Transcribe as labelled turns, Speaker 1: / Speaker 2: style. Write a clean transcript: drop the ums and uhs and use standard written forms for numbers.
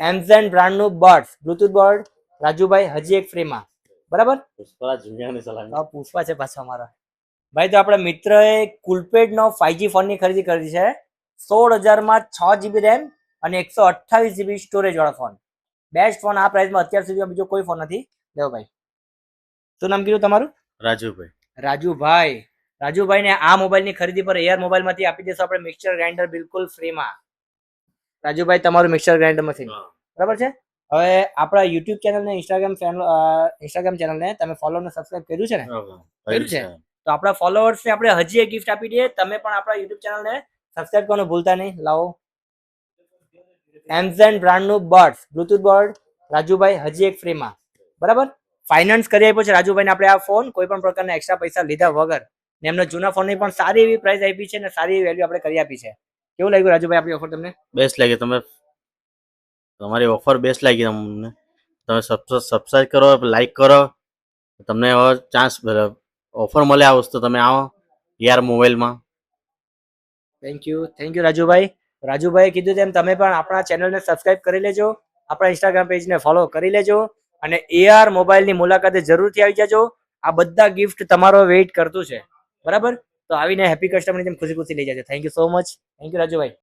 Speaker 1: એમઝન બ્રાન્ડનું birds Bluetooth bird Rajubhai હજી એક ફ્રીમાં, બરાબર. પુષ્પા છે પાછા અમારા ભાઈ. તો આપણા મિત્રએ કુલપેડનો 5G ફોનની ખરીદી કરી છે. 16,000માં 6GB રેમ અને 128GB સ્ટોરેજ વાળો ફોન. બેસ્ટ ફોન આ પ્રાઇસમાં અત્યાર સુધી બીજો કોઈ ફોન નથી. દેવો ભાઈ, શું નામ કીધું તમારું? રાજુભાઈ. રાજુભાઈને આ મોબાઈલની ખરીદી પર એઆર મોબાઈલમાંથી આપી દેશો આપણે મિક્સર ગ્રાઇન્ડર બિલકુલ ફ્રીમાં. રાજુભાઈ તમારું મિક્સર ગ્રાઇન્ડર મશીન, બરાબર છે. હવે આપણા યુટ્યુબ ચેનલ ને ઇન્સ્ટાગ્રામ ચેનલને તમે ફોલો અને સબસ્ક્રાઇબ કર્યું છે ને? કર્યું છે. તો આપણા ફોલોઅર્સને આપણે હજી એક ગિફ્ટ આપી દઈએ. તમે પણ આપણા યુટ્યુબ ચેનલને સબસ્ક્રાઇબ કરવાનું ભૂલતા નહીં. લાવો એમઝન બ્રાન્ડનું બર્ડ્સ બ્લુટૂથ બર્ડ રાજુભાઈ હજી એક ફ્રીમાં, બરાબર. ફાઇનાન્સ કરી આપ્યો છે રાજુભાઈને આપણે આ ફોન, કોઈ પણ પ્રકારના એક્સ્ટ્રા પૈસા લીધા વગર. ને એમના જૂના ફોનની પણ સારી એવી પ્રાઇસ આપી છે અને સારી એવી વેલ્યુ આપણે કરી આપી છે. કેવું લાગ્યું રાજુભાઈ આપણી ઓફર તમને?
Speaker 2: બેસ્ટ લાગી. તમારી ઓફર બેસ્ટ લાગી અમને. તમે સબસ્ક્રાઇબ કરો, લાઈક કરો, તમને ચાન્સ ઓફર મળે આ વસ્તુ. તમે આવો યાર મોબાઈલમાં.
Speaker 1: Thank you Rajubhai. રાજુભાઈએ કીધું તેમ તમે પણ આપણા ચેનલને સબસ્ક્રાઇબ કરી લેજો, આપણા ઇન્સ્ટાગ્રામ પેજને ફોલો કરી લેજો અને એઆર મોબાઈલની મુલાકાતે જરૂરથી આવી જજો. આ બધા ગિફ્ટ તમારો વેઇટ કરતું છે, બરાબર. તો આવીને હેપી કસ્ટમરની જેમ ખુશી ખુશી લઈ જજો. Thank you so much. Thank you Rajubhai.